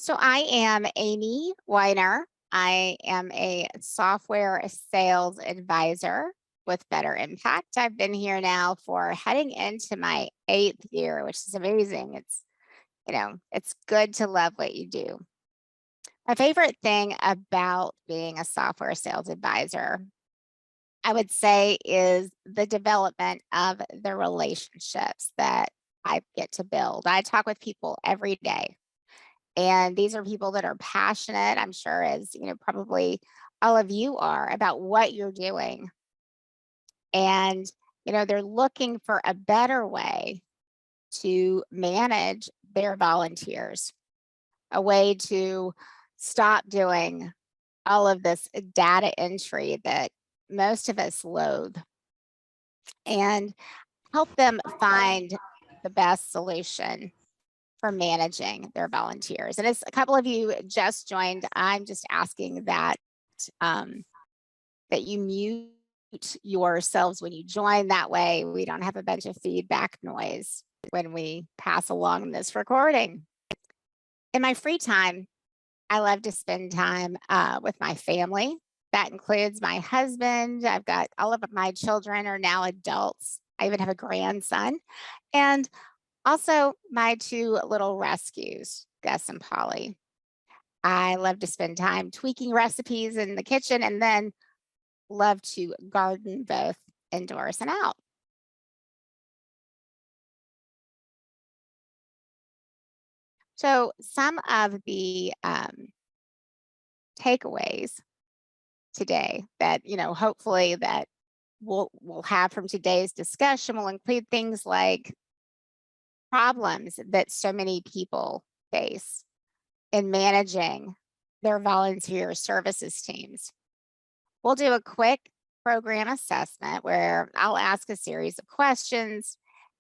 So I am Amy Weiner. I am a software sales advisor with Better Impact. I've been here now for heading into my 8th year, which is amazing. It's good to love what you do. My favorite thing about being a software sales advisor, I would say, is the development of the relationships that I get to build. I talk with people every day. And these are people that are passionate, I'm sure, as probably all of you are, about what you're doing. And, they're looking for a better way to manage their volunteers, a way to stop doing all of this data entry that most of us loathe and help them find the best solution for managing their volunteers. And as a couple of you just joined, I'm just asking um, that you mute yourselves when you join. That way we don't have a bunch of feedback noise when we pass along this recording. In my free time, I love to spend time with my family. That includes my husband. I've got all of my children are now adults. I even have a grandson. And also, my two little rescues, Gus and Polly. I love to spend time tweaking recipes in the kitchen and then love to garden both indoors and out. So, some of the takeaways today that, hopefully that we'll have from today's discussion will include things like problems that so many people face in managing their volunteer services teams. We'll do a quick program assessment where I'll ask a series of questions,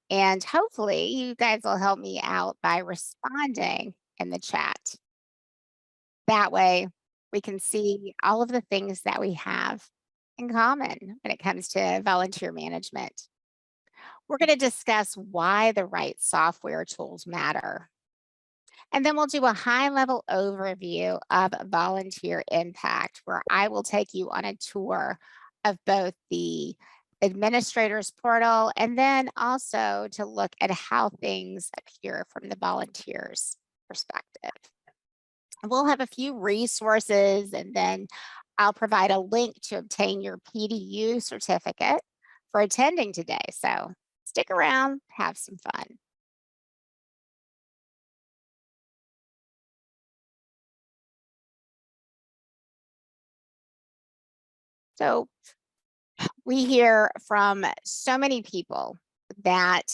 and hopefully you guys will help me out by responding in the chat. That way we can see all of the things that we have in common when it comes to volunteer management. We're going to discuss why the right software tools matter. And then we'll do a high level overview of volunteer impact, where I will take you on a tour of both the administrators portal and then also to look at how things appear from the volunteers perspective. We'll have a few resources, and then I'll provide a link to obtain your PDU certificate for attending today. So stick around, have some fun. So we hear from so many people that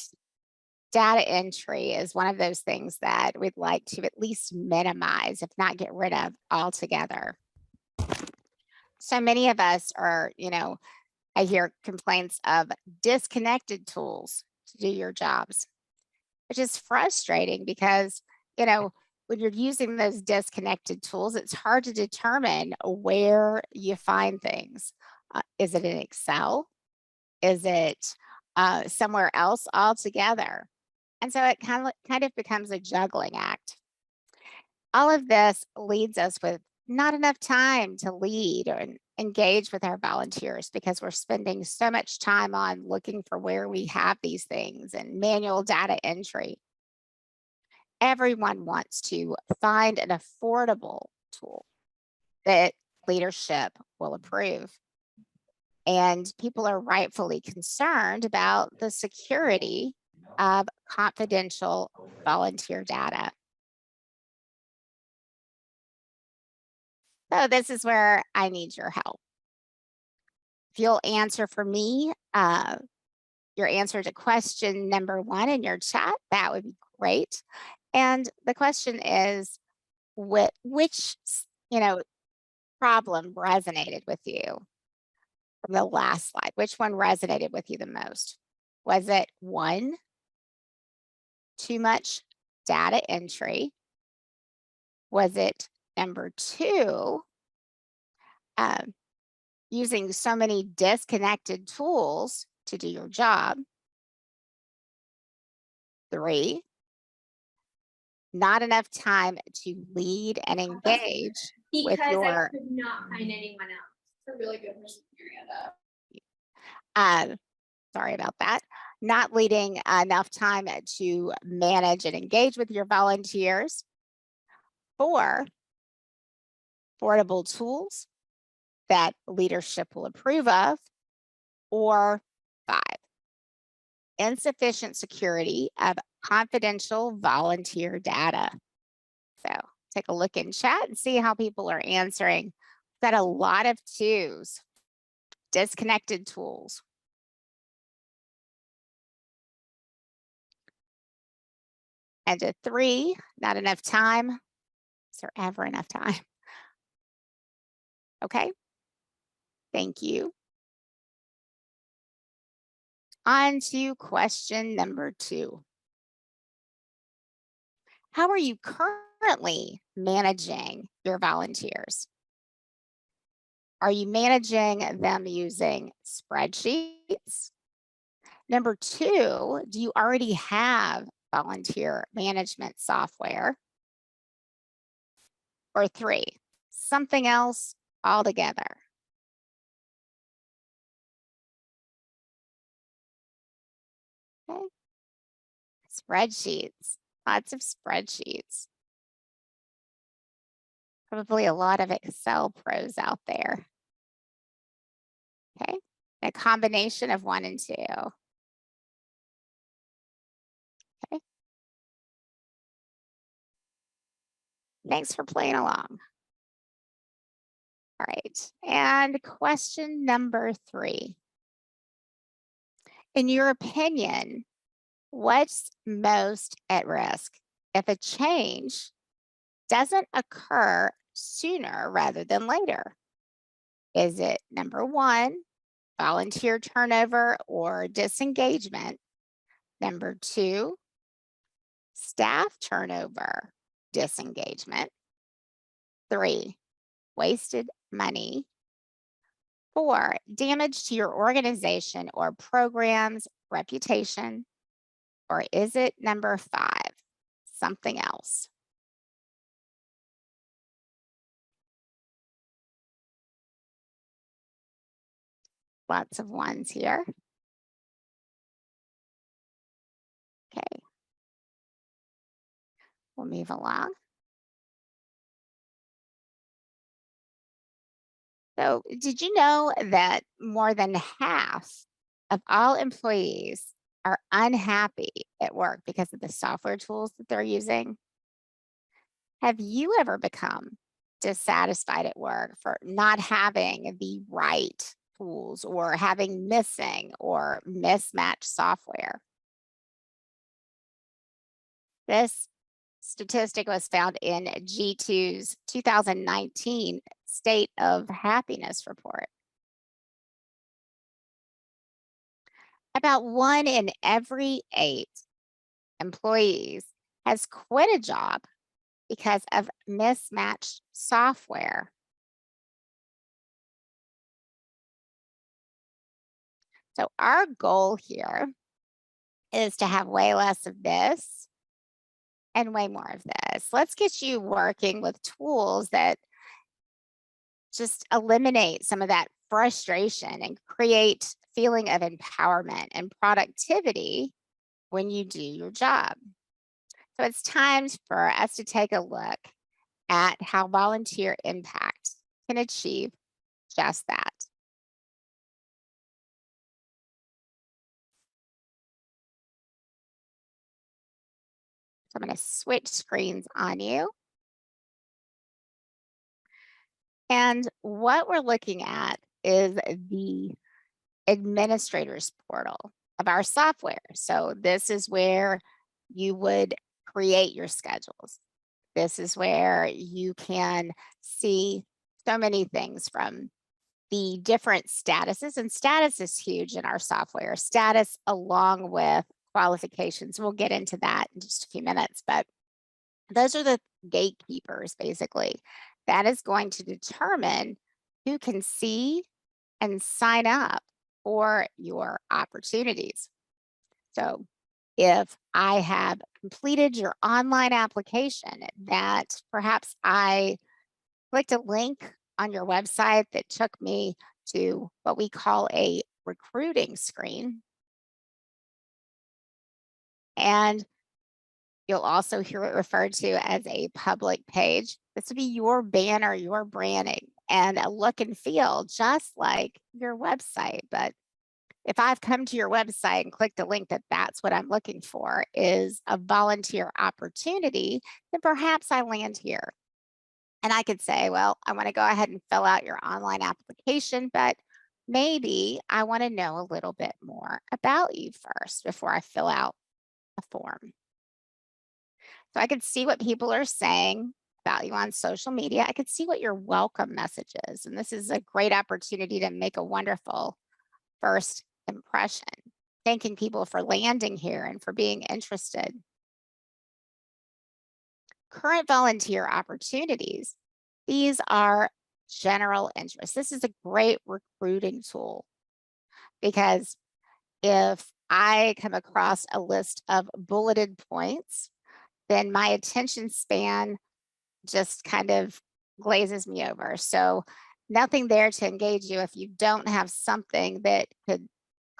data entry is one of those things that we'd like to at least minimize, if not get rid of altogether. So many of us are, I hear complaints of disconnected tools to do your jobs, which is frustrating because, when you're using those disconnected tools, it's hard to determine where you find things. Is it in Excel? Is it somewhere else altogether? And so it kind of becomes a juggling act. All of this leads us with not enough time to lead or engage with our volunteers because we're spending so much time on looking for where we have these things and manual data entry. Everyone wants to find an affordable tool that leadership will approve. And people are rightfully concerned about the security of confidential volunteer data. So, this is where I need your help. If you'll answer for me, your answer to question number 1 in your chat, that would be great. And the question is, which problem resonated with you from the last slide? Which one resonated with you the most? Was it 1, too much data entry? Was it number 2, using so many disconnected tools to do your job? 3, not enough time to lead and engage with Because I your, could not find anyone else. It's a really good person area though. uh, sorry about that, not leading enough time to manage and engage with your volunteers. 4, affordable tools that leadership will approve of. Or 5, insufficient security of confidential volunteer data. So take a look in chat and see how people are answering. We've got a lot of 2s. Disconnected tools. And a 3, not enough time. Is there ever enough time? Okay. Thank you. On to question number 2. How are you currently managing your volunteers? Are you managing them using spreadsheets? Number 2, do you already have volunteer management software? Or 3, something else altogether? Okay. Spreadsheets, lots of spreadsheets. Probably a lot of Excel pros out there. Okay, a combination of 1 and 2. Okay. Thanks for playing along. All right, and question number 3. In your opinion, what's most at risk if a change doesn't occur sooner rather than later? Is it number 1, volunteer turnover or disengagement? Number 2, staff turnover, disengagement. 3, wasted money. 4, damage to your organization or program's reputation. Or is it number 5, something else? Lots of 1s here. Okay. We'll move along. So, did you know that more than half of all employees are unhappy at work because of the software tools that they're using? Have you ever become dissatisfied at work for not having the right tools or having missing or mismatched software? This statistic was found in G2's 2019 State of Happiness report. About 1 in every 8 employees has quit a job because of mismatched software. So our goal here is to have way less of this and way more of this. Let's get you working with tools that just eliminate some of that frustration and create feeling of empowerment and productivity when you do your job. So it's time for us to take a look at how volunteer impact can achieve just that. So I'm going to switch screens on you. And what we're looking at is the administrator's portal of our software. So this is where you would create your schedules. This is where you can see so many things from the different statuses, and status is huge in our software. Status along with qualifications. We'll get into that in just a few minutes, but those are the gatekeepers basically. That is going to determine who can see and sign up for your opportunities. So if I have completed your online application, that perhaps I clicked a link on your website that took me to what we call a recruiting screen. And you'll also hear it referred to as a public page. This would be your banner, your branding, and a look and feel just like your website. But if I've come to your website and clicked a link that that's what I'm looking for is a volunteer opportunity, then perhaps I land here. And I could say, well, I want to go ahead and fill out your online application, but maybe I want to know a little bit more about you first before I fill out a form. So I could see what people are saying about you on social media. I could see what your welcome message is. And this is a great opportunity to make a wonderful first impression, thanking people for landing here and for being interested. Current volunteer opportunities, these are general interest. This is a great recruiting tool because if I come across a list of bulleted points, then my attention span just kind of glazes me over. So nothing there to engage you if you don't have something that could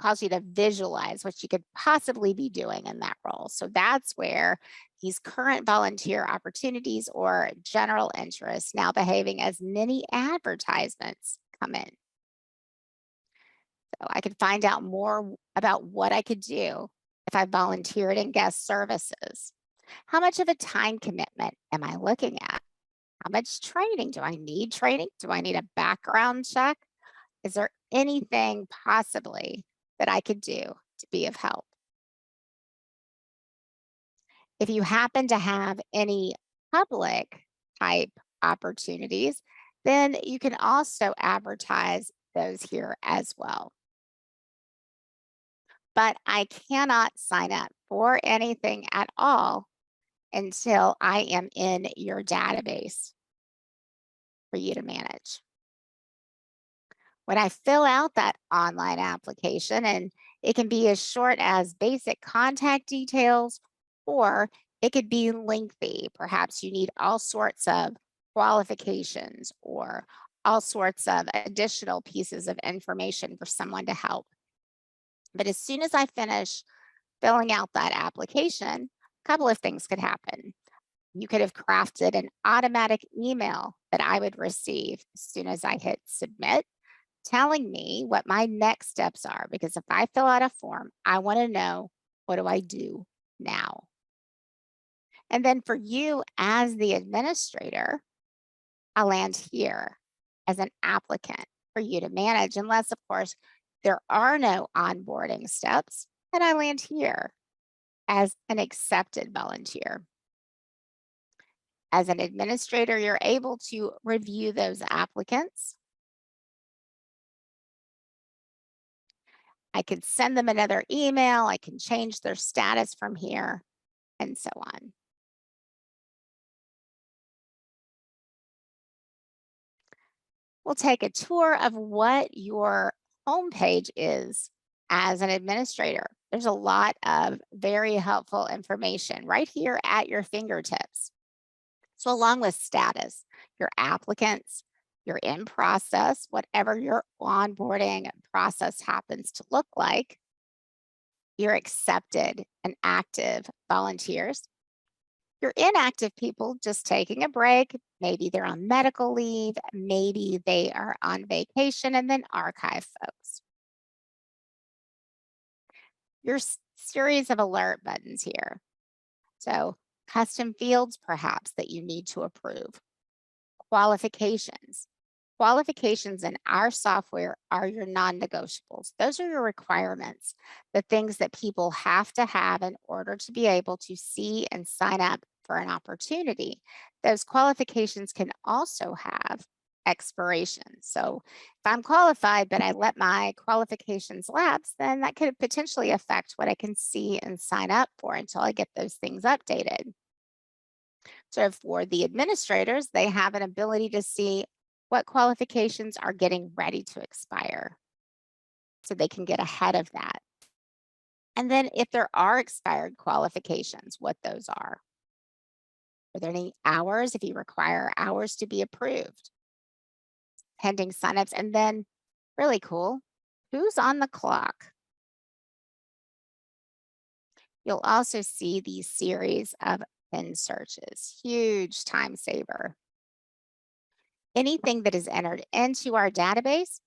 cause you to visualize what you could possibly be doing in that role. So that's where these current volunteer opportunities or general interests now behaving as mini advertisements come in. So I could find out more about what I could do if I volunteered in guest services. How much of a time commitment am I looking at? How much training? Do I need training? Do I need a background check? Is there anything possibly that I could do to be of help? If you happen to have any public type opportunities, then you can also advertise those here as well. But I cannot sign up for anything at all until I am in your database for you to manage. When I fill out that online application, and it can be as short as basic contact details, or it could be lengthy. Perhaps you need all sorts of qualifications or all sorts of additional pieces of information for someone to help. But as soon as I finish filling out that application, a couple of things could happen. You could have crafted an automatic email that I would receive as soon as I hit submit, telling me what my next steps are. Because if I fill out a form, I want to know, what do I do now? And then for you as the administrator, I'll land here as an applicant for you to manage, unless, of course, there are no onboarding steps, and I land here as an accepted volunteer. As an administrator, you're able to review those applicants. I could send them another email. I can change their status from here and so on. We'll take a tour of what your homepage is as an administrator. There's a lot of very helpful information right here at your fingertips. So along with status, your applicants, your in process, whatever your onboarding process happens to look like, your accepted and active volunteers, your inactive people just taking a break. Maybe they're on medical leave, maybe they are on vacation, and then archive folks. Your series of alert buttons here. So custom fields perhaps that you need to approve. Qualifications. Qualifications in our software are your non-negotiables. Those are your requirements, the things that people have to have in order to be able to see and sign up for an opportunity. Those qualifications can also have expiration. So if I'm qualified, but I let my qualifications lapse, then that could potentially affect what I can see and sign up for until I get those things updated. So for the administrators, they have an ability to see what qualifications are getting ready to expire so they can get ahead of that. And then if there are expired qualifications, what those are. Are there any hours if you require hours to be approved? Pending signups, and then really cool, who's on the clock? You'll also see these series of pin searches, huge time saver. Anything that is entered into our database,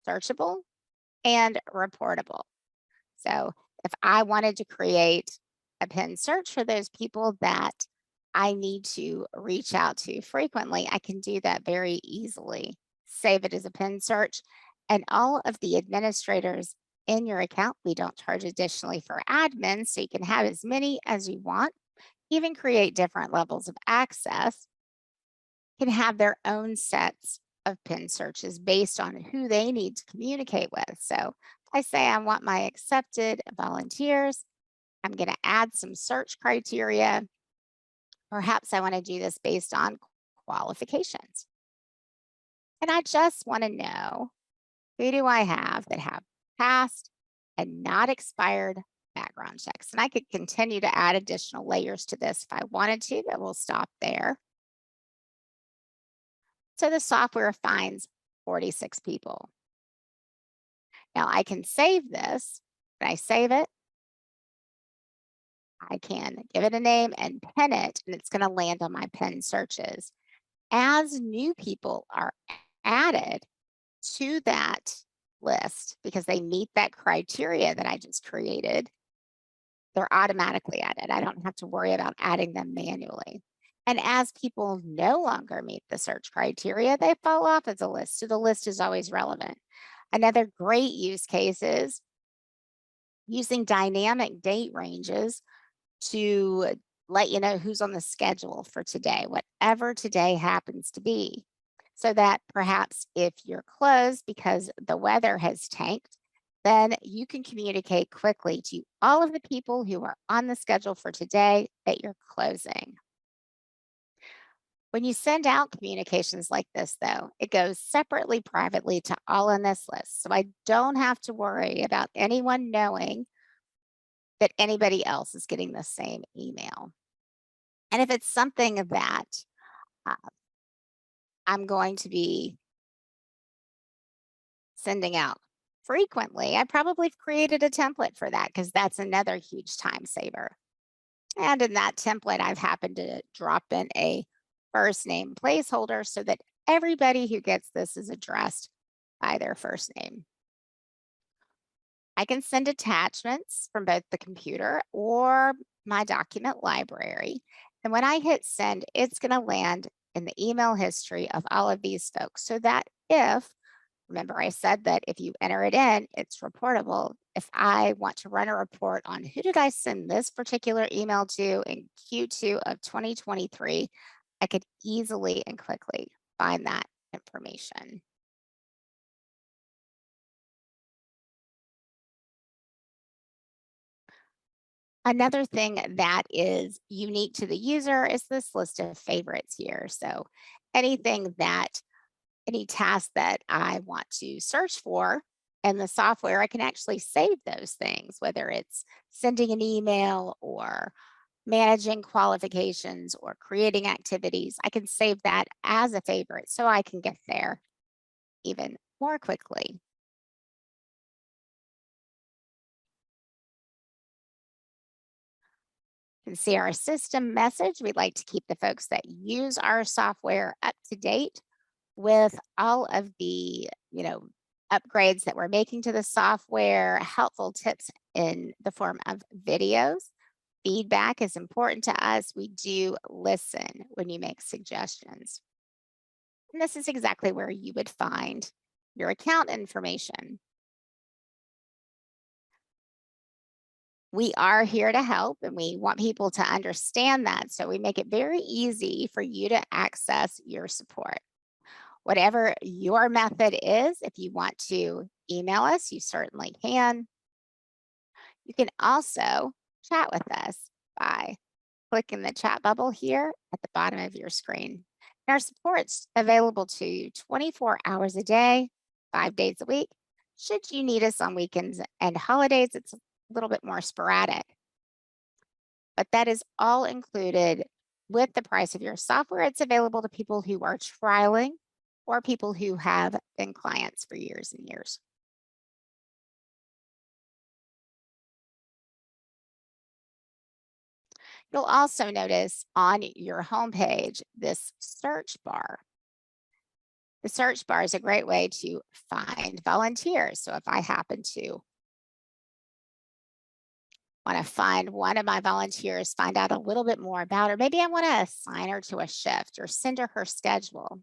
searchable and reportable. So if I wanted to create a pin search for those people that I need to reach out to frequently, I can do that very easily. Save it as a pin search, and all of the administrators in your account, we don't charge additionally for admin, so you can have as many as you want, even create different levels of access, can have their own sets of pin searches based on who they need to communicate with. So I say I want my accepted volunteers. I'm going to add some search criteria. Perhaps I want to do this based on qualifications. And I just want to know, who do I have that have passed and not expired background checks? And I could continue to add additional layers to this if I wanted to, but we'll stop there. So the software finds 46 people. Now I can save this. When I save it, I can give it a name and pin it, and it's going to land on my pin searches. As new people are added to that list because they meet that criteria that I just created, they're automatically added. I don't have to worry about adding them manually. And as people no longer meet the search criteria, they fall off of the list. So the list is always relevant. Another great use case is using dynamic date ranges to let you know who's on the schedule for today, whatever today happens to be. So that perhaps if you're closed because the weather has tanked, then you can communicate quickly to all of the people who are on the schedule for today that you're closing. When you send out communications like this, though, it goes separately privately to all on this list. So I don't have to worry about anyone knowing that anybody else is getting the same email. And if it's something that uh, I'm going to be sending out frequently, I probably have created a template for that because that's another huge time saver. And in that template, I've happened to drop in a first name placeholder so that everybody who gets this is addressed by their first name. I can send attachments from both the computer or my document library. And when I hit send, it's going to land in the email history of all of these folks so that if, remember I said that if you enter it in, it's reportable. If I want to run a report on who did I send this particular email to in Q2 of 2023, I could easily and quickly find that information. Another thing that is unique to the user is this list of favorites here. So anything that, any task that I want to search for in the software, I can actually save those things, whether it's sending an email or managing qualifications or creating activities. I can save that as a favorite so I can get there even more quickly. You can see our system message. We'd like to keep the folks that use our software up to date with all of the, upgrades that we're making to the software, helpful tips in the form of videos. Feedback is important to us. We do listen when you make suggestions. And this is exactly where you would find your account information. We are here to help and we want people to understand that. So we make it very easy for you to access your support. Whatever your method is, if you want to email us, you certainly can. You can also chat with us by clicking the chat bubble here at the bottom of your screen. And our support's available to you 24 hours a day, 5 days a week. Should you need us on weekends and holidays, it's little bit more sporadic. But that is all included with the price of your software. It's available to people who are trialing or people who have been clients for years and years. You'll also notice on your homepage this search bar. The search bar is a great way to find volunteers. So if I happen to want to find one of my volunteers, find out a little bit more about her, maybe I want to assign her to a shift or send her schedule,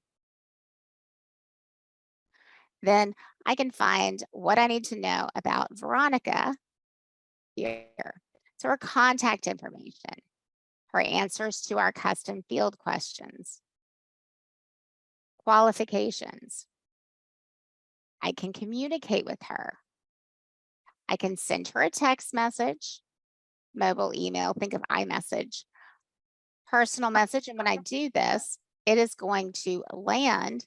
then I can find what I need to know about Veronica here. So her contact information, her answers to our custom field questions, qualifications. I can communicate with her. I can send her a text message, mobile email, think of iMessage, personal message. And when I do this, it is going to land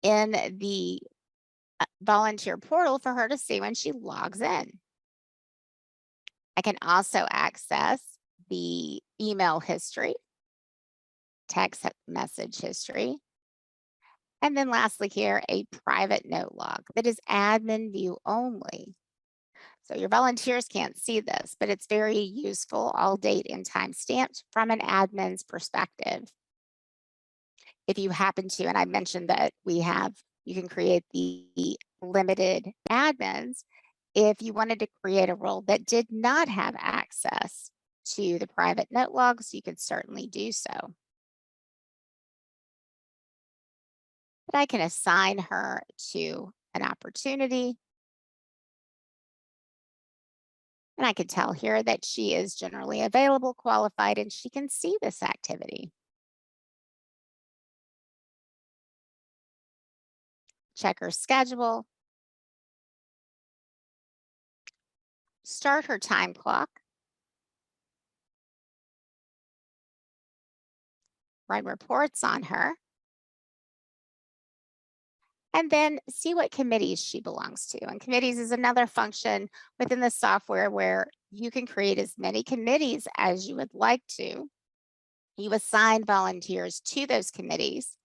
in the volunteer portal for her to see when she logs in. I can also access the email history, text message history, and then lastly here, a private note log that is admin view only. So your volunteers can't see this, but it's very useful, all date and time stamped from an admin's perspective. If you happen to, and I mentioned that you can create the limited admins. If you wanted to create a role that did not have access to the private note logs, you could certainly do so. But I can assign her to an opportunity. And I can tell here that she is generally available, qualified, and she can see this activity. Check her schedule. Start her time clock. Run reports on her. And then see what committees she belongs to. And committees is another function within the software where you can create as many committees as you would like to. You assign volunteers to those committees.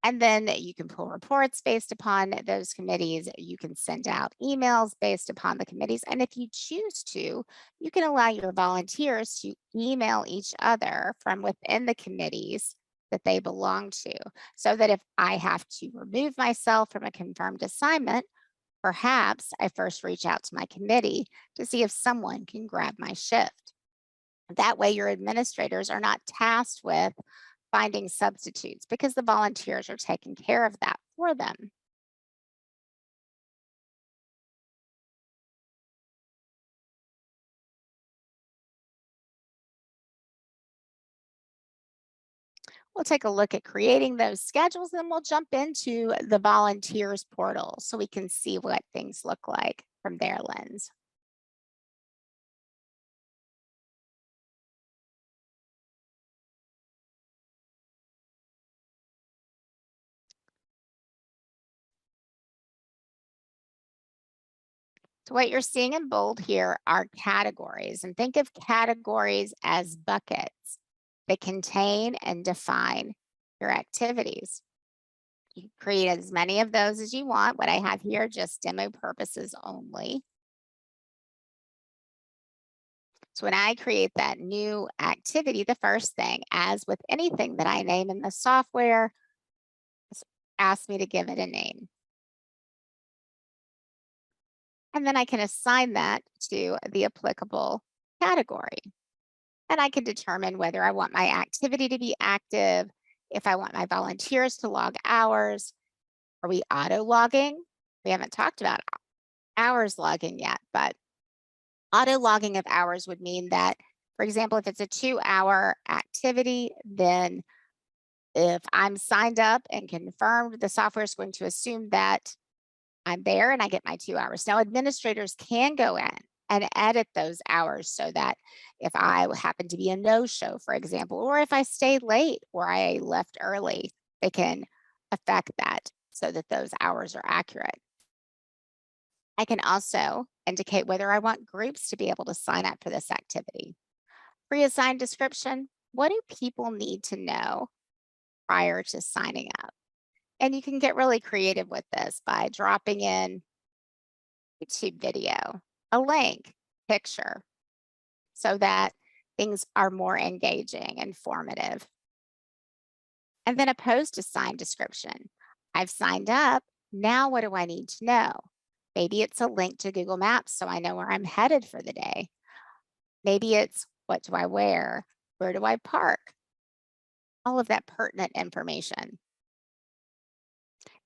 And then you can pull reports based upon those committees. You can send out emails based upon the committees. And if you choose to, you can allow your volunteers to email each other from within the committees that they belong to. So that if I have to remove myself from a confirmed assignment, perhaps I first reach out to my committee to see if someone can grab my shift. That way, your administrators are not tasked with finding substitutes because the volunteers are taking care of that for them. We'll take a look at creating those schedules, and we'll jump into the volunteers portal so we can see what things look like from their lens. So what you're seeing in bold here are categories, and think of categories as buckets that contain and define your activities. You can create as many of those as you want. What I have here, just demo purposes only. So when I create that new activity, the first thing, as with anything that I name in the software, ask me to give it a name. And then I can assign that to the applicable category. And I can determine whether I want my activity to be active, if I want my volunteers to log hours. Are we auto logging? We haven't talked about hours logging yet, but auto logging of hours would mean that, for example, if it's a 2-hour activity, then if I'm signed up and confirmed, the software is going to assume that I'm there and I get my 2 hours. Now, administrators can go in and edit those hours so that if I happen to be a no-show, for example, or if I stayed late or I left early, they can affect that so that those hours are accurate. I can also indicate whether I want groups to be able to sign up for this activity. Pre-assigned description, what do people need to know prior to signing up? And you can get really creative with this by dropping in YouTube video, a link, picture, so that things are more engaging, informative. And then a post-assigned description. I've signed up. Now what do I need to know? Maybe it's a link to Google Maps so I know where I'm headed for the day. Maybe it's what do I wear? Where do I park? All of that pertinent information.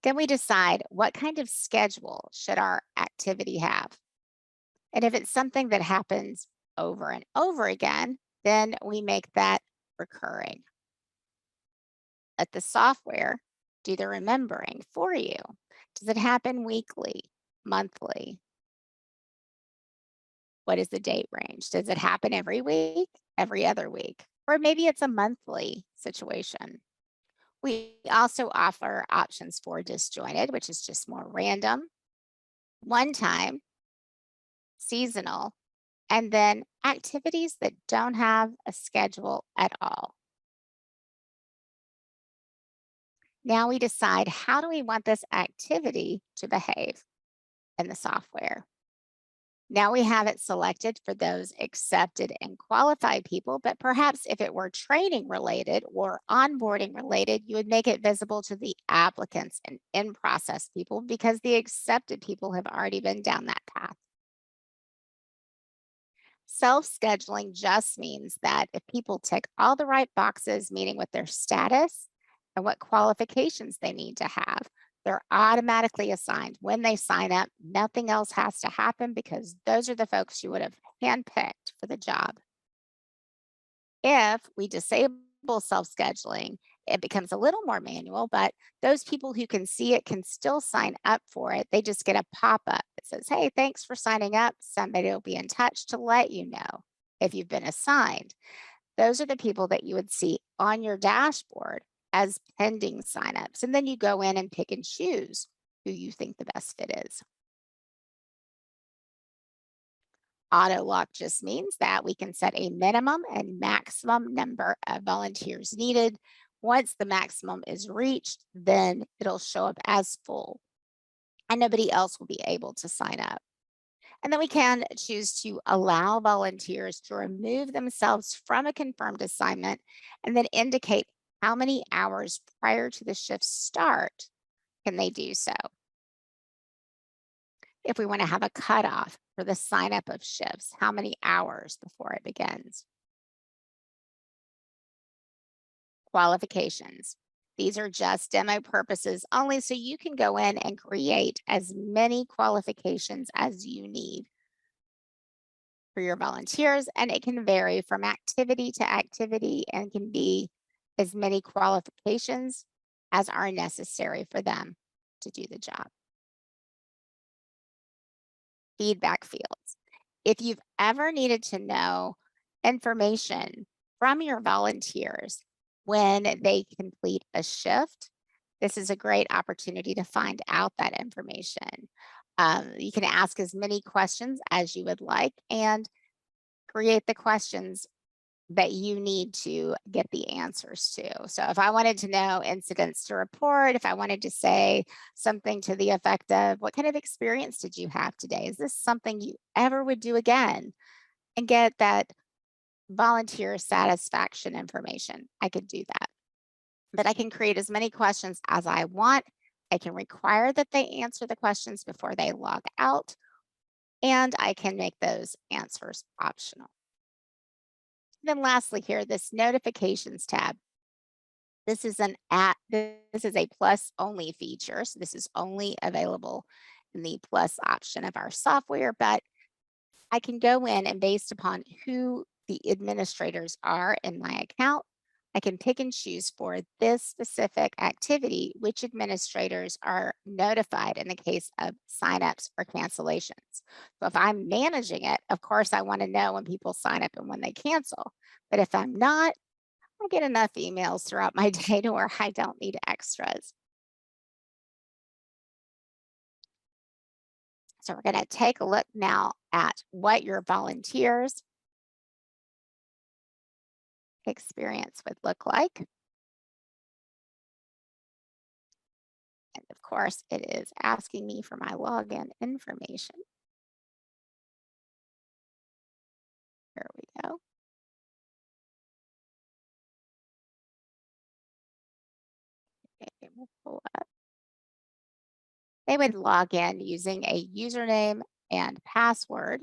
Then we decide what kind of schedule should our activity have. And if it's something that happens over and over again, then we make that recurring. Let the software do the remembering for you. Does it happen weekly, monthly? What is the date range? Does it happen every week, every other week? Or maybe it's a monthly situation. We also offer options for disjointed, which is just more random, one time, seasonal, and then activities that don't have a schedule at all. Now we decide how do we want this activity to behave in the software. Now we have it selected for those accepted and qualified people, but perhaps if it were training related or onboarding related, you would make it visible to the applicants and in-process people because the accepted people have already been down that path. Self-scheduling just means that if people tick all the right boxes, meaning with their status and what qualifications they need to have, they're automatically assigned when they sign up. Nothing else has to happen because those are the folks you would have handpicked for the job. If we disable self-scheduling, it becomes a little more manual, but those people who can see it can still sign up for it. They just get a pop-up that says, hey, thanks for signing up. Somebody will be in touch to let you know if you've been assigned. Those are the people that you would see on your dashboard as pending signups. And then you go in and pick and choose who you think the best fit is. Auto lock just means that we can set a minimum and maximum number of volunteers needed. Once the maximum is reached, then it'll show up as full and nobody else will be able to sign up. And then we can choose to allow volunteers to remove themselves from a confirmed assignment and then indicate how many hours prior to the shift start can they do so. If we want to have a cutoff for the sign up of shifts, how many hours before it begins. Qualifications. These are just demo purposes only, so you can go in and create as many qualifications as you need for your volunteers, and it can vary from activity to activity and can be as many qualifications as are necessary for them to do the job. Feedback fields. If you've ever needed to know information from your volunteers when they complete a shift, this is a great opportunity to find out that information. You can ask as many questions as you would like and create the questions that you need to get the answers to. So if I wanted to know incidents to report, if I wanted to say something to the effect of, what kind of experience did you have today? Is this something you ever would do again? And get that volunteer satisfaction information. I could do that. But I can create as many questions as I want. I can require that they answer the questions before they log out, and I can make those answers optional. Then lastly here, this notifications tab. This is this is a plus only feature. So this is only available in the plus option of our software, but I can go in and based upon who the administrators are in my account, I can pick and choose for this specific activity, which administrators are notified in the case of signups or cancellations. So if I'm managing it, of course, I want to know when people sign up and when they cancel. But if I'm not, I get enough emails throughout my day to where I don't need extras. So we're going to take a look now at what your volunteers experience would look like. And of course, it is asking me for my login information. Here we go. Okay, we'll pull up. They would log in using a username and password.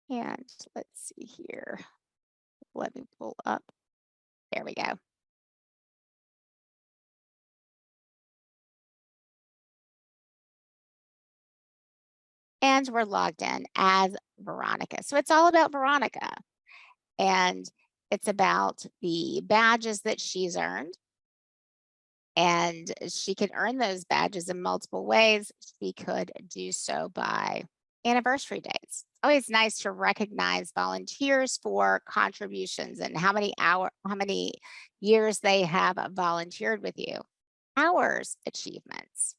And let's see here. Let me pull up. There we go. And we're logged in as Veronica. So it's all about Veronica. And it's about the badges that she's earned. And she can earn those badges in multiple ways. She could do so by anniversary dates. Always nice to recognize volunteers for contributions and how many years they have volunteered with you. Hours achievements.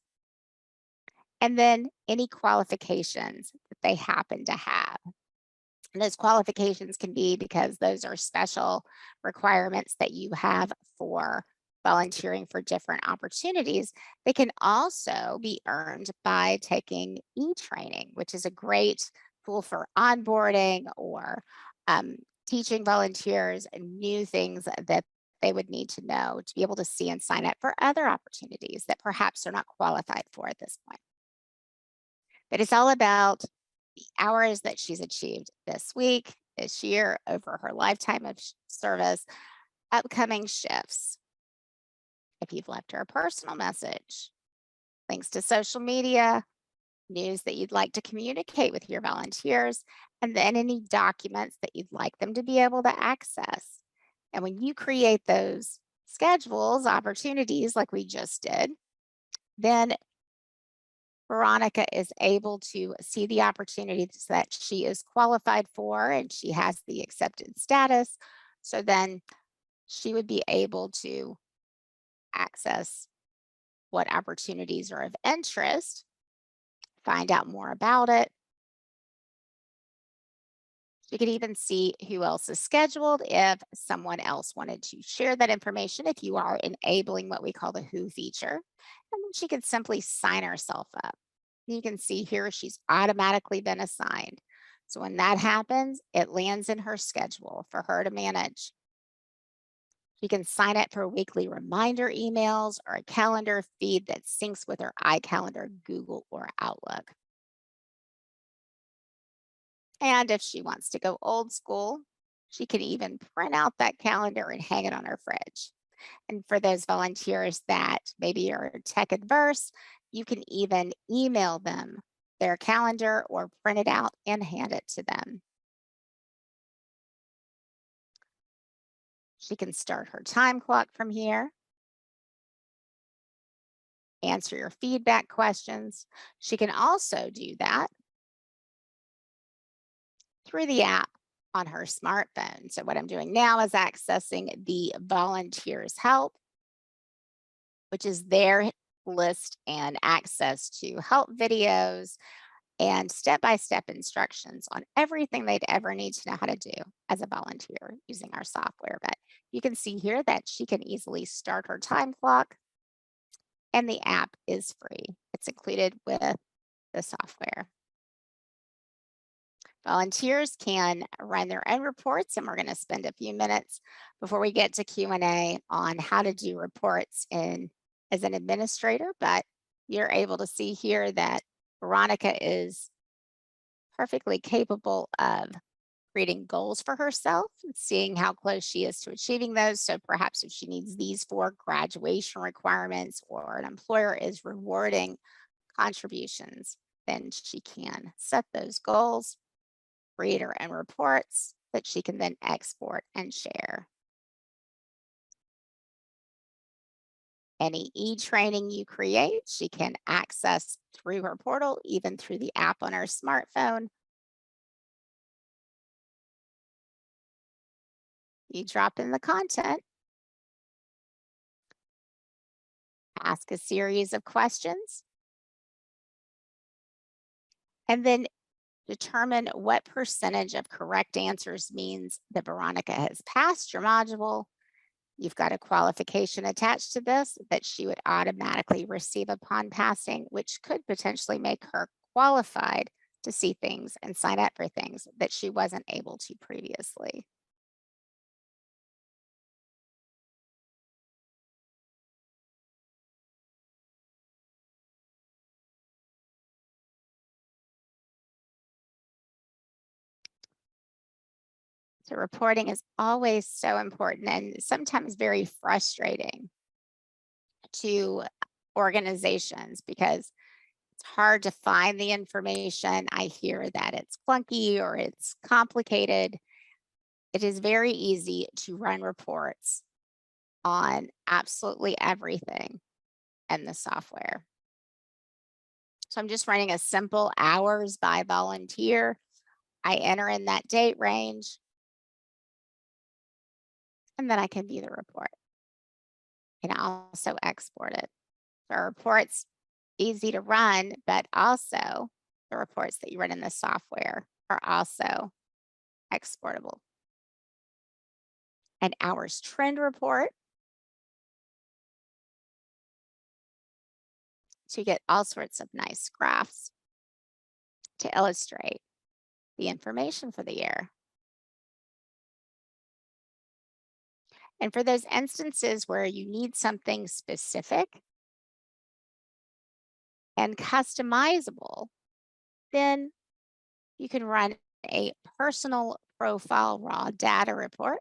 And then any qualifications that they happen to have. And those qualifications can be because those are special requirements that you have for volunteering for different opportunities. They can also be earned by taking e-training, which is a great tool for onboarding or um, teaching volunteers new things that they would need to know to be able to see and sign up for other opportunities that perhaps they're not qualified for at this point. But it's all about the hours that she's achieved this week, this year, over her lifetime of service, upcoming shifts. If you've left her a personal message, links to social media, news that you'd like to communicate with your volunteers, and then any documents that you'd like them to be able to access. And when you create those schedules, opportunities like we just did, then Veronica is able to see the opportunities that she is qualified for and she has the accepted status. So then she would be able to access what opportunities are of interest, find out more about it. You could even see who else is scheduled if someone else wanted to share that information, if you are enabling what we call the Who feature. And then she could simply sign herself up. You can see here she's automatically been assigned. So when that happens, it lands in her schedule for her to manage. She can sign up for weekly reminder emails or a calendar feed that syncs with her iCalendar, Google, or Outlook. And if she wants to go old school, she can even print out that calendar and hang it on her fridge. And for those volunteers that maybe are tech adverse, you can even email them their calendar or print it out and hand it to them. She can start her time clock from here, answer your feedback questions. She can also do that through the app on her smartphone. So what I'm doing now is accessing the volunteers help, which is their list and access to help videos and step-by-step instructions on everything they'd ever need to know how to do as a volunteer using our software. But you can see here that she can easily start her time clock and the app is free. It's included with the software. Volunteers can run their own reports, and we're going to spend a few minutes before we get to Q&A on how to do reports as an administrator, but you're able to see here that Veronica is perfectly capable of creating goals for herself and seeing how close she is to achieving those. So perhaps if she needs these 4 graduation requirements or an employer is rewarding contributions, then she can set those goals, create her own reports that she can then export and share. Any e-training you create, she can access through her portal, even through the app on her smartphone. You drop in the content ask a series of questions, and then determine what percentage of correct answers means that Veronica has passed your module. You've got a qualification attached to this that she would automatically receive upon passing, which could potentially make her qualified to see things and sign up for things that she wasn't able to previously. So reporting is always so important and sometimes very frustrating to organizations because it's hard to find the information. I hear that it's clunky or it's complicated. It is very easy to run reports on absolutely everything in the software. So I'm just running a simple hours by volunteer. I enter in that date range, and then I can view the report and also export it. So our report's easy to run, but also the reports that you run in the software are also exportable. An hours trend report to get all sorts of nice graphs to illustrate the information for the year. And for those instances where you need something specific and customizable, then you can run a personal profile raw data report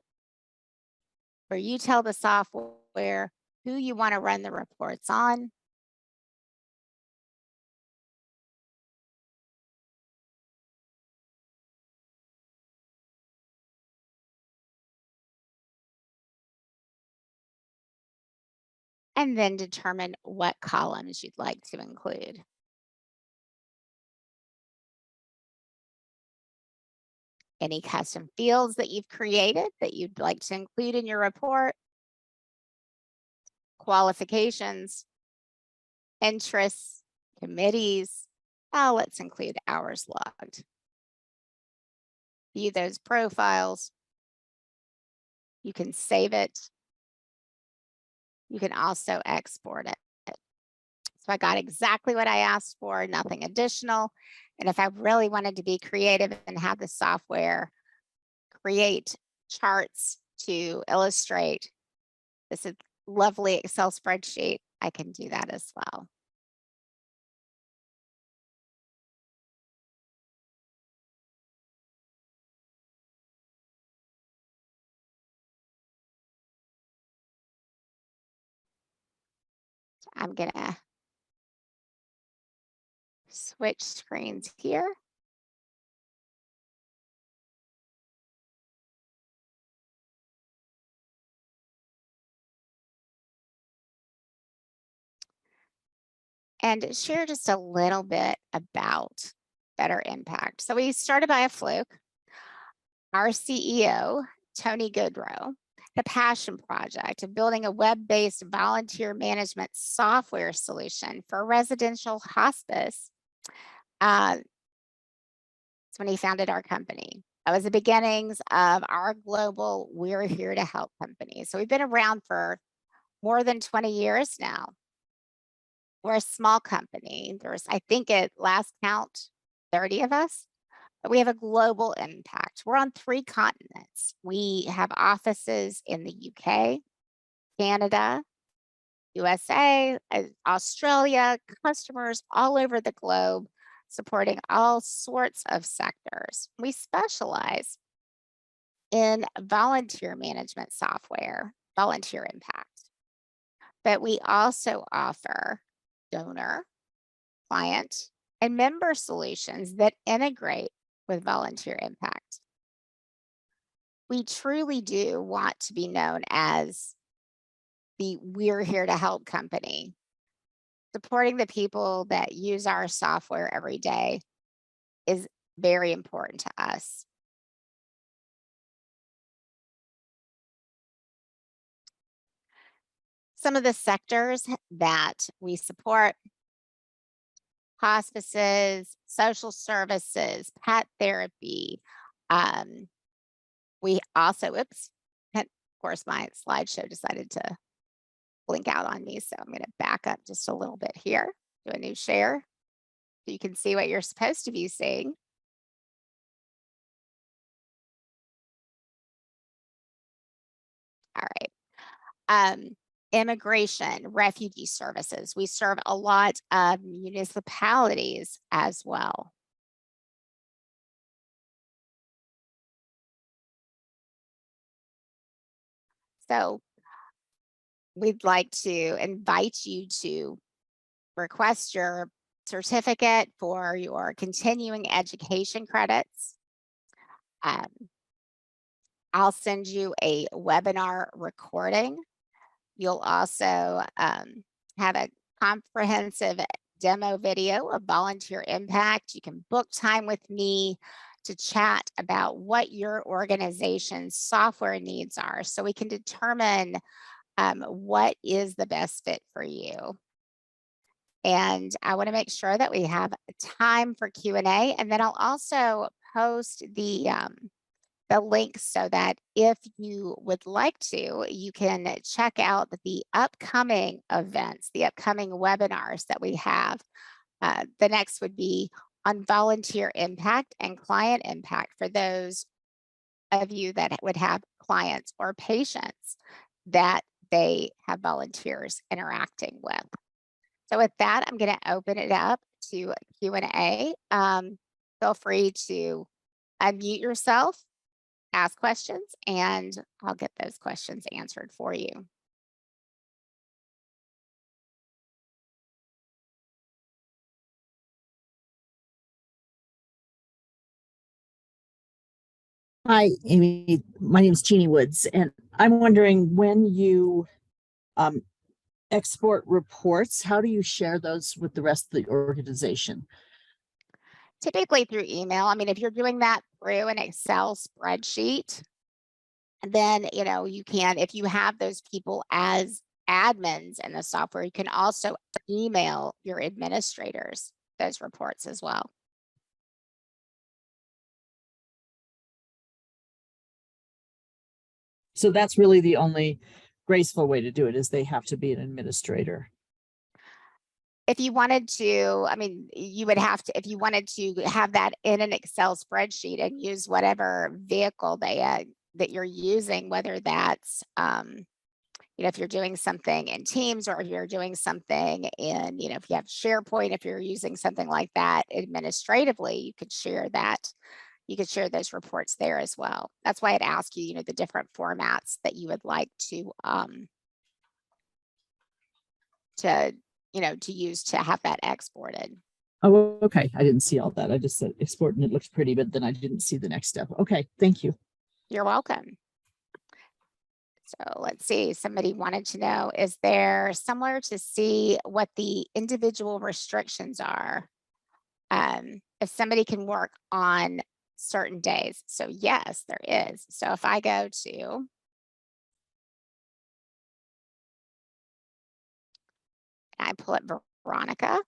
where you tell the software who you want to run the reports on. And then determine what columns you'd like to include. Any custom fields that you've created that you'd like to include in your report, qualifications, interests, committees. Let's include hours logged. View those profiles. You can save it. You can also export it. So I got exactly what I asked for, nothing additional. And if I really wanted to be creative and have the software create charts to illustrate this lovely Excel spreadsheet, I can do that as well. So I'm gonna switch screens here. And share just a little bit about Better Impact. So we started by a fluke. Our CEO, Tony Goodrow, the passion project of building a web-based volunteer management software solution for residential hospice. That's when he founded our company. That was the beginnings of our global We're Here to Help company. So we've been around for more than 20 years now. We're a small company. There's, I think at last count, 30 of us. But we have a global impact. We're on 3 continents. We have offices in the UK, Canada, USA, Australia, customers all over the globe, supporting all sorts of sectors. We specialize in volunteer management software, volunteer impact, but we also offer donor, client, and member solutions that integrate with volunteer impact. We truly do want to be known as the We're Here to Help company. Supporting the people that use our software every day is very important to us. Some of the sectors that we support: hospices, social services, pet therapy. We also, oops, of course, my slideshow decided to blink out on me. So I'm going to back up just a little bit here, do a new share so you can see what you're supposed to be seeing. All right. Immigration, refugee services. We serve a lot of municipalities as well. So we'd like to invite you to request your certificate for your continuing education credits. I'll send you a webinar recording. You'll also have a comprehensive demo video of volunteer impact. You can book time with me to chat about what your organization's software needs are so we can determine what is the best fit for you. And I want to make sure that we have time for Q&A, and then I'll also post the link so that if you would like to, you can check out the upcoming events, the upcoming webinars that we have. The next would be on volunteer impact and client impact for those of you that would have clients or patients that they have volunteers interacting with. So with that, I'm going to open it up to Q&A. Feel free to unmute yourself, ask questions, and I'll get those questions answered for you. Hi, Amy. My name is Jeannie Woods, and I'm wondering, when you export reports, how do you share those with the rest of the organization? Typically through email. I mean, if you're doing that through an Excel spreadsheet, then, you know, you can, if you have those people as admins in the software, you can also email your administrators those reports as well. So that's really the only graceful way to do it, is they have to be an administrator. If you wanted to, I mean, you would have to, if you wanted to have that in an Excel spreadsheet and use whatever vehicle they that you're using, whether that's, you know, if you're doing something in Teams, or if you're doing something in, you know, if you have SharePoint, if you're using something like that administratively, you could share that. You could share those reports there as well. That's why I'd ask you, you know, the different formats that you would like to, you know, to use to have that exported. Oh, okay. I didn't see all that. I just said export and it looks pretty, but then I didn't see the next step. Okay, thank you. You're welcome. So let's see, somebody wanted to know, is there somewhere to see what the individual restrictions are? If somebody can work on certain days. So yes, there is. So if I go to, I pull up Veronica.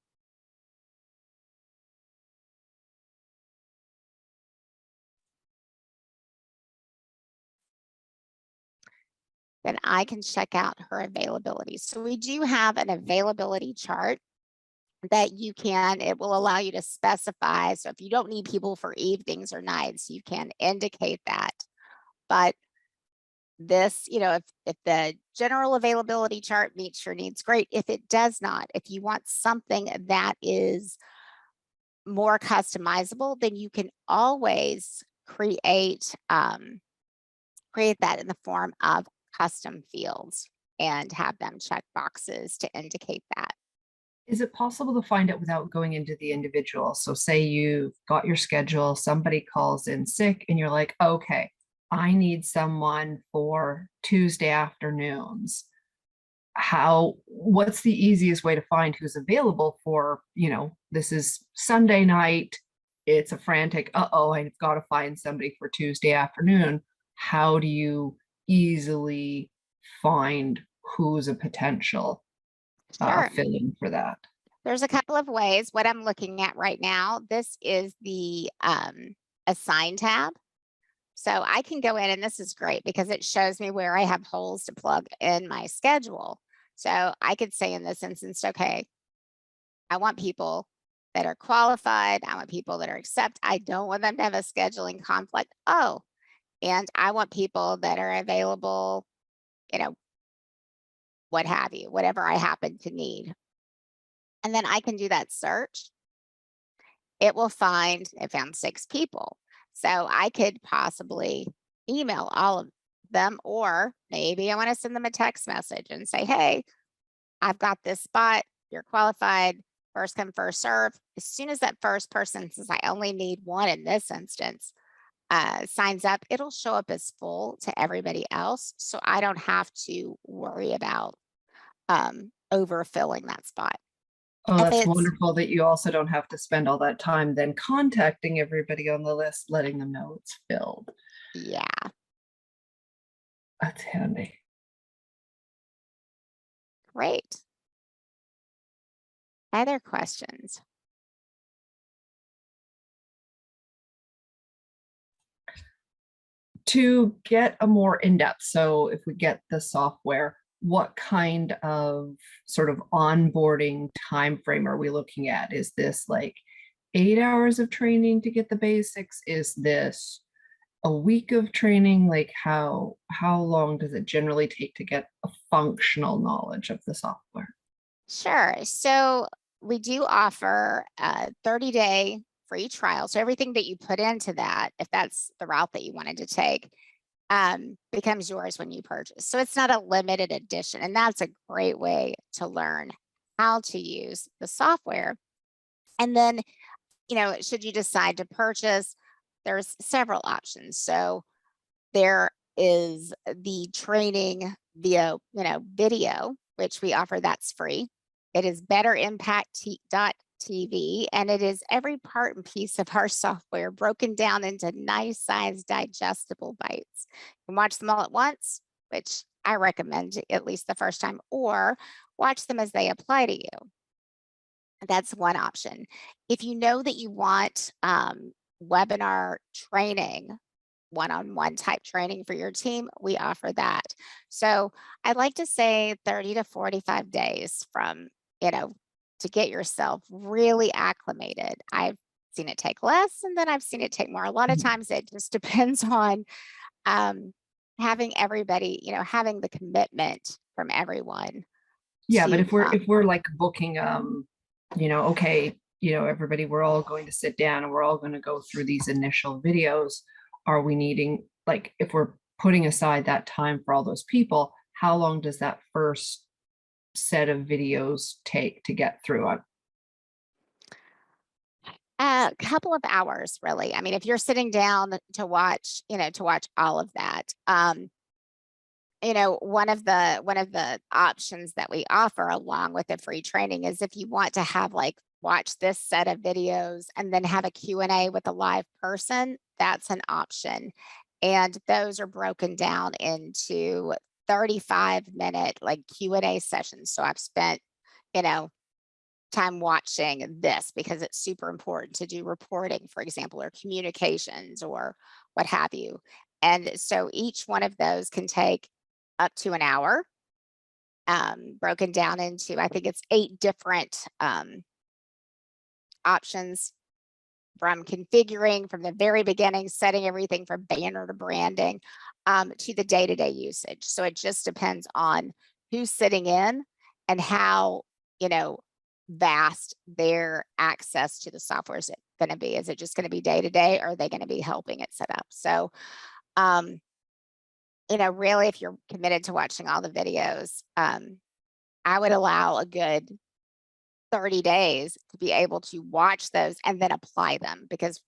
Then I can check out her availability. So we do have an availability chart that you can, it will allow you to specify. So if you don't need people for evenings or nights, you can indicate that. But this, you know, if the general availability chart meets your needs, great. If it does not, if you want something that is more customizable, then you can always create that in the form of custom fields and have them check boxes to indicate that. Is it possible to find it without going into the individual? So say you've got your schedule, somebody calls in sick and you're like, okay, I need someone for Tuesday afternoons. What's the easiest way to find who's available for, you know, this is Sunday night, it's a frantic, I've got to find somebody for Tuesday afternoon. How do you easily find who's a potential Sure. fill-in for that. There's a couple of ways. What I'm looking at right now, this is the assign tab. So I can go in, and this is great because it shows me where I have holes to plug in my schedule. So I could say in this instance, okay, I want people that are qualified. I want people that are accept. I don't want them to have a scheduling conflict. Oh, and I want people that are available, you know, what have you, whatever I happen to need. And then I can do that search. It will find, it found 6 people. So I could possibly email all of them, or maybe I want to send them a text message and say, hey, I've got this spot. You're qualified. First come, first serve. As soon as that first person, since I only need one in this instance, signs up, it'll show up as full to everybody else. So I don't have to worry about overfilling that spot. Oh, If that's it's, wonderful that you also don't have to spend all that time then contacting everybody on the list, letting them know it's filled. yeah, That's handy. great. Other questions? To get a more in-depth, so if we get the software, what kind of sort of onboarding time frame are we looking at? Is this like 8 hours of training to get the basics? Is this a week of training? Like how long does it generally take to get a functional knowledge of the software? Sure. So we do offer a 30-day free trial. So everything that you put into that, if that's the route that you wanted to take, becomes yours when you purchase. So it's not a limited edition. And that's a great way to learn how to use the software. And then, should you decide to purchase, there's several options. So there is the training via, video, which we offer, that's free. It is BetterImpact.tv, and it is every part and piece of our software broken down into nice sized digestible bites. You can watch them all at once, which I recommend at least the first time, or watch them as they apply to you. That's one option. If you know that you want webinar training, one-on-one type training for your team, we offer that. So I'd like to say 30 to 45 days from, to get yourself really acclimated. I've seen it take less, and then I've seen it take more. A lot of times it just depends on having everybody, having the commitment from everyone. Yeah, but to, if we're like booking okay, everybody, we're all going to sit down and we're all going to go through these initial videos. Are we needing, like, if we're putting aside that time for all those people, how long does that first set of videos take to get through? A couple of hours, really. I mean, if you're sitting down to watch, to watch all of that, one of the options that we offer along with the free training is if you want to have watch this set of videos and then have a Q&A with a live person, that's an option. And those are broken down into 35-minute Q&A sessions. So I've spent, time watching this because it's super important to do reporting, for example, or communications or what have you. And so each one of those can take up to an hour, broken down into, I think it's 8 different options, from configuring from the very beginning, setting everything from banner to branding, to the day-to-day usage. So it just depends on who's sitting in and how, vast their access to the software is going to be. Is it just going to be day-to-day, or are they going to be helping it set up? So, really, if you're committed to watching all the videos, I would allow a good 30 days to be able to watch those and then apply them, because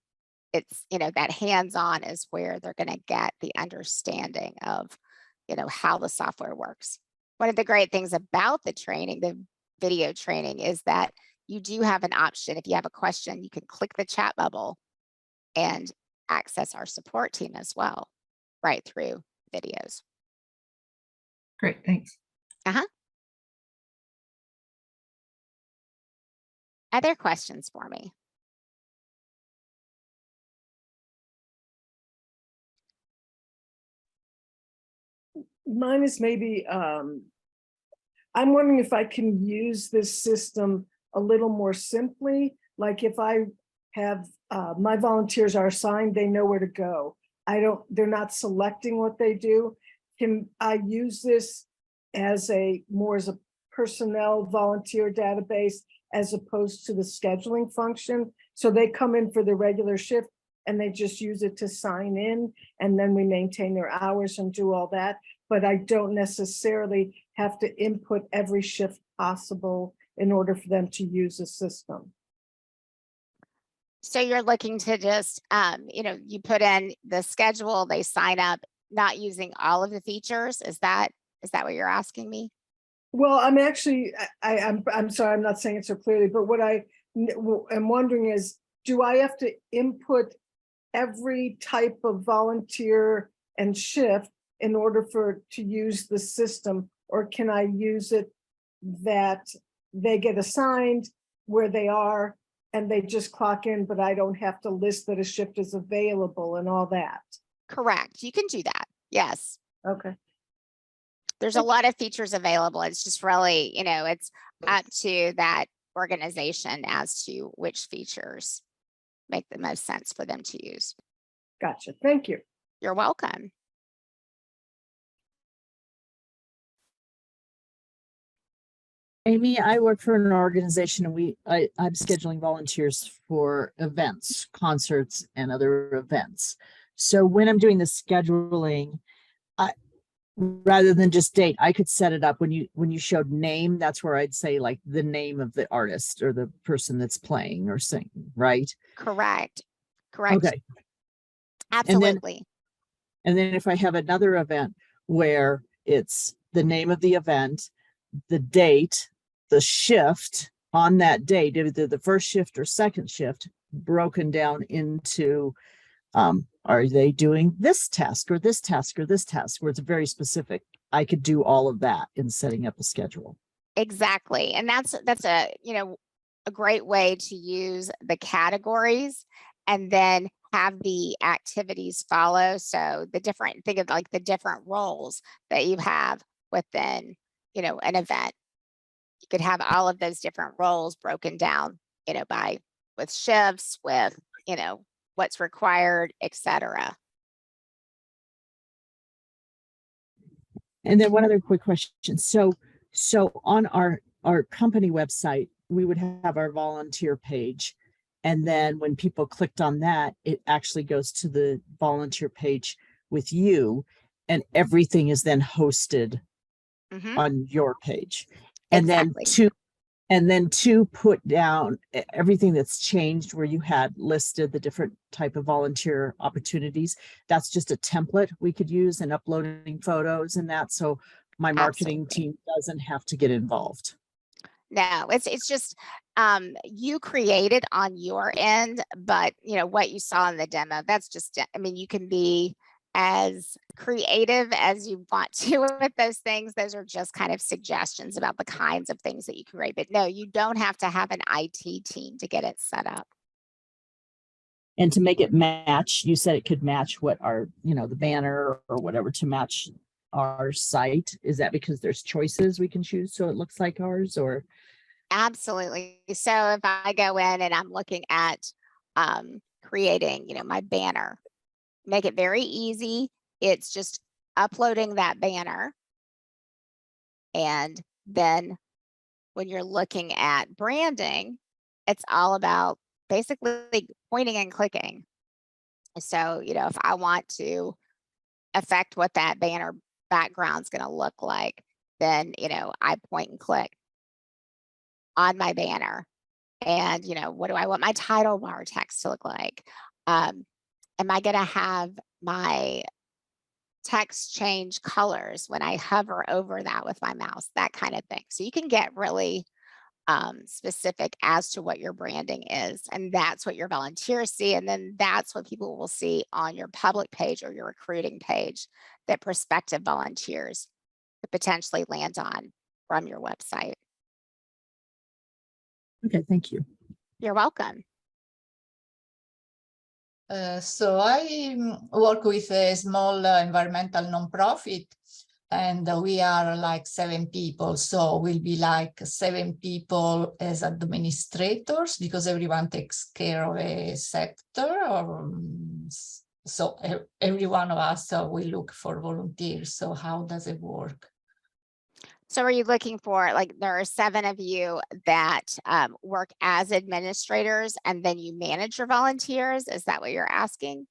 it's, that hands-on is where they're going to get the understanding of, how the software works. One of the great things about the training, the video training, is that you do have an option. If you have a question, you can click the chat bubble and access our support team as well, right through videos. Great, thanks. Other questions for me? Mine is maybe, I'm wondering if I can use this system a little more simply, like if I have, my volunteers are assigned, they know where to go. They're not selecting what they do. Can I use this as more as a personnel volunteer database as opposed to the scheduling function? So they come in for the regular shift and they just use it to sign in, and then we maintain their hours and do all that. But I don't necessarily have to input every shift possible in order for them to use the system. So you're looking to just, you put in the schedule, they sign up, not using all of the features. Is that what you're asking me? Well, I'm actually, I'm sorry, I'm not saying it so clearly, but what I am wondering is, do I have to input every type of volunteer and shift in order to use the system, or can I use it that they get assigned where they are and they just clock in, but I don't have to list that a shift is available and all that? Correct. You can do that. Yes. Okay. There's a lot of features available. It's just really, it's up to that organization as to which features make the most sense for them to use. Gotcha. Thank you. You're welcome. Amy, I work for an organization and I'm scheduling volunteers for events, concerts, and other events. So when I'm doing the scheduling, rather than just date, I could set it up when you showed name, that's where I'd say like the name of the artist or the person that's playing or singing, right? Correct. Okay. Absolutely. And then if I have another event where it's the name of the event, the date, the shift on that date, either the first shift or second shift, broken down into, are they doing this task or this task or this task, where it's very specific. I could do all of that in setting up a schedule. Exactly. And that's a great way to use the categories and then have the activities follow. So think of like the different roles that you have within, an event. You could have all of those different roles broken down, with shifts, with, what's required, etc. And then one other quick question. So on our company website, we would have our volunteer page. And then when people clicked on that, it actually goes to the volunteer page with you, and everything is then hosted on your page. And then to put down everything that's changed, where you had listed the different type of volunteer opportunities, that's just a template we could use in uploading photos and that. So my marketing team doesn't have to get involved. No, it's just you create it on your end, but what you saw in the demo, that's just, you can be as creative as you want to with those things. Those are just kind of suggestions about the kinds of things that you can create. But no, you don't have to have an IT team to get it set up. And to make it match, you said it could match what our, the banner or whatever, to match our site. Is that because there's choices we can choose so it looks like ours, or? Absolutely. So if I go in and I'm looking at creating, my banner, make it very easy. It's just uploading that banner. And then when you're looking at branding, it's all about basically pointing and clicking. So, if I want to affect what that banner background's going to look like, then, I point and click on my banner. And, what do I want my title bar text to look like? Am I going to have my text change colors when I hover over that with my mouse? That kind of thing. So you can get really specific as to what your branding is. And that's what your volunteers see. And then that's what people will see on your public page or your recruiting page that prospective volunteers could potentially land on from your website. Okay, thank you. You're welcome. So I work with a small environmental nonprofit, and we are like 7 people. So we'll be like 7 people as administrators, because everyone takes care of a sector. So every one of us will look for volunteers. So how does it work? So are you looking for, like, there are 7 of you that work as administrators and then you manage your volunteers? Is that what you're asking?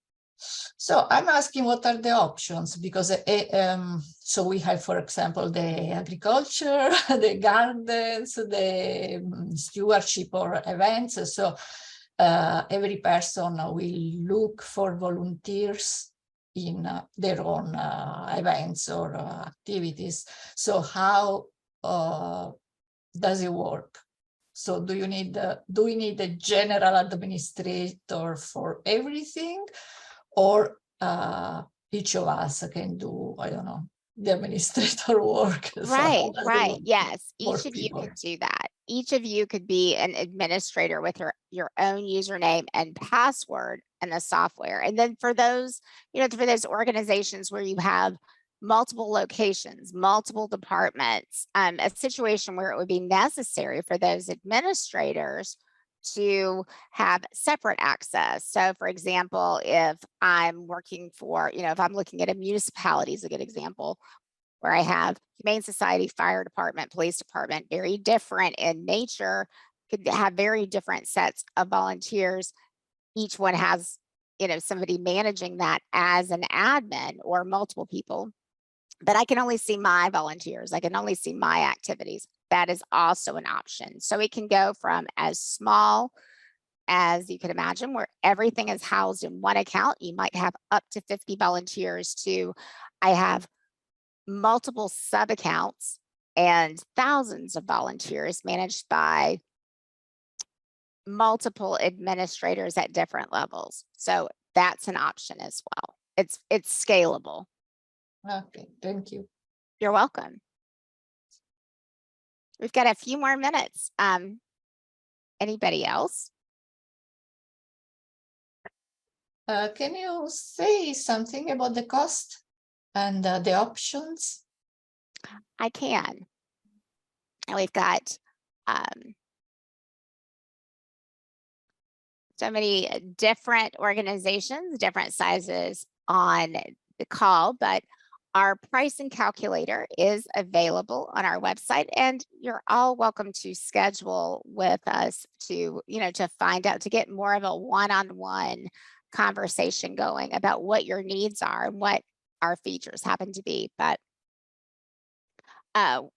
So I'm asking what are the options, because so we have, for example, the agriculture, the gardens, the stewardship or events. So every person will look for volunteers in their own events or activities. So how does it work? So do we need a general administrator for everything? Or each of us can do, I don't know, the administrator work. So how Right, does it right. work? Yes, More each of you people. could do that. Each of you could be an administrator with your own username and password in the software. And then for those, for those organizations where you have multiple locations, multiple departments, a situation where it would be necessary for those administrators to have separate access. So for example, if I'm working for, if I'm looking at a municipality is a good example, where I have Humane Society, Fire Department, Police Department, very different in nature, could have very different sets of volunteers. Each one has, somebody managing that as an admin or multiple people. But I can only see my volunteers. I can only see my activities. That is also an option. So it can go from as small as you can imagine, where everything is housed in one account. You might have up to 50 volunteers to, I have multiple sub accounts and thousands of volunteers managed by multiple administrators at different levels. So that's an option as well. It's scalable. Okay, thank you. You're welcome. We've got a few more minutes. Anybody else? Can you say something about the cost and the options? I can. And we've got so many different organizations, different sizes on the call, but our pricing calculator is available on our website, and you're all welcome to schedule with us to, to find out, to get more of a one-on-one conversation going about what your needs are and what our features happen to be. But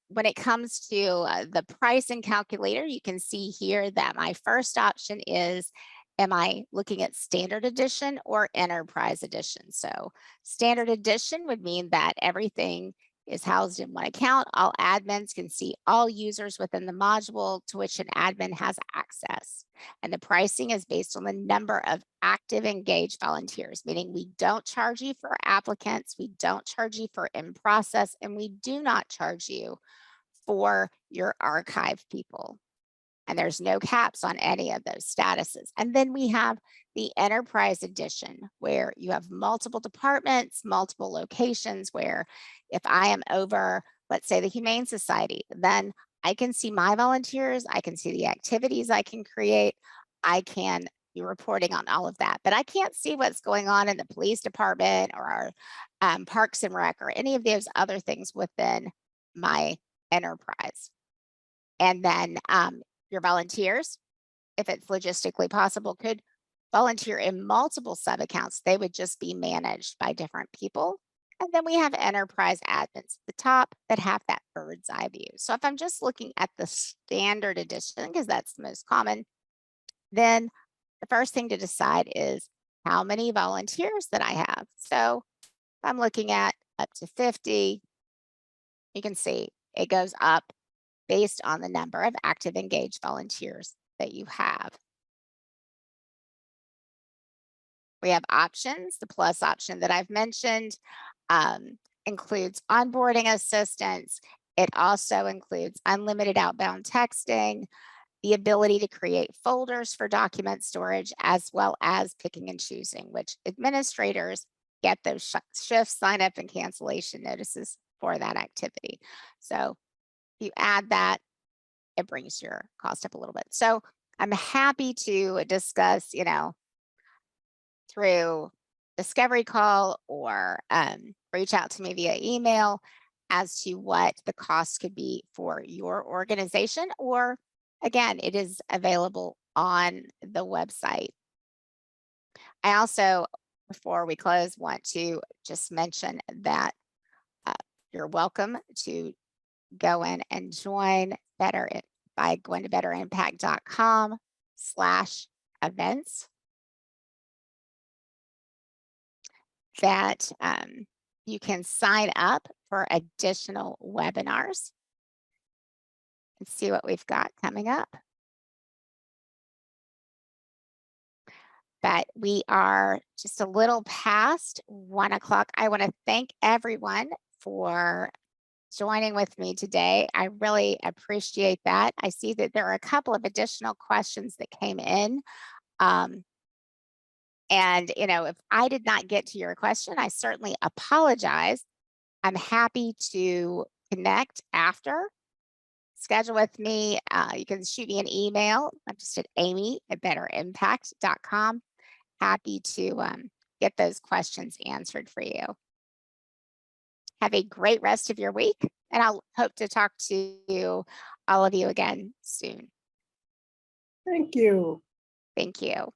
when it comes to the pricing calculator, you can see here that my first option is, am I looking at standard edition or enterprise edition? So standard edition would mean that everything is housed in one account. All admins can see all users within the module to which an admin has access. And the pricing is based on the number of active engaged volunteers, meaning we don't charge you for applicants, we don't charge you for in process, and we do not charge you for your archive people. And there's no caps on any of those statuses. And then we have the enterprise edition, where you have multiple departments, multiple locations, where if I am over, let's say, the Humane Society, then I can see my volunteers, I can see the activities I can create, I can be reporting on all of that. But I can't see what's going on in the police department or our Parks and Rec or any of those other things within my enterprise. And then your volunteers, if it's logistically possible, could volunteer in multiple sub accounts. They would just be managed by different people. And then we have enterprise admins at the top that have that bird's eye view. So if I'm just looking at the standard edition, because that's the most common, then the first thing to decide is how many volunteers that I have. So if I'm looking at up to 50, you can see it goes up based on the number of active engaged volunteers that you have. We have options, the plus option that I've mentioned. includes onboarding assistance. It also includes unlimited outbound texting, the ability to create folders for document storage, as well as picking and choosing, which administrators get those shift sign up and cancellation notices for that activity. So if you add that, it brings your cost up a little bit. So I'm happy to discuss, through discovery call or reach out to me via email as to what the cost could be for your organization, or again, it is available on the website. I also, before we close, want to just mention that you're welcome to go in and join by going to betterimpact.com/events. That you can sign up for additional webinars and see what we've got coming up. But we are just a little past 1 o'clock. I want to thank everyone for joining with me today. I really appreciate that. I see that there are a couple of additional questions that came in. And, if I did not get to your question, I certainly apologize. I'm happy to connect after. Schedule with me. You can shoot me an email. I'm just at amy@betterimpact.com. Happy to get those questions answered for you. Have a great rest of your week, and I'll hope to talk to all of you again soon. Thank you. Thank you.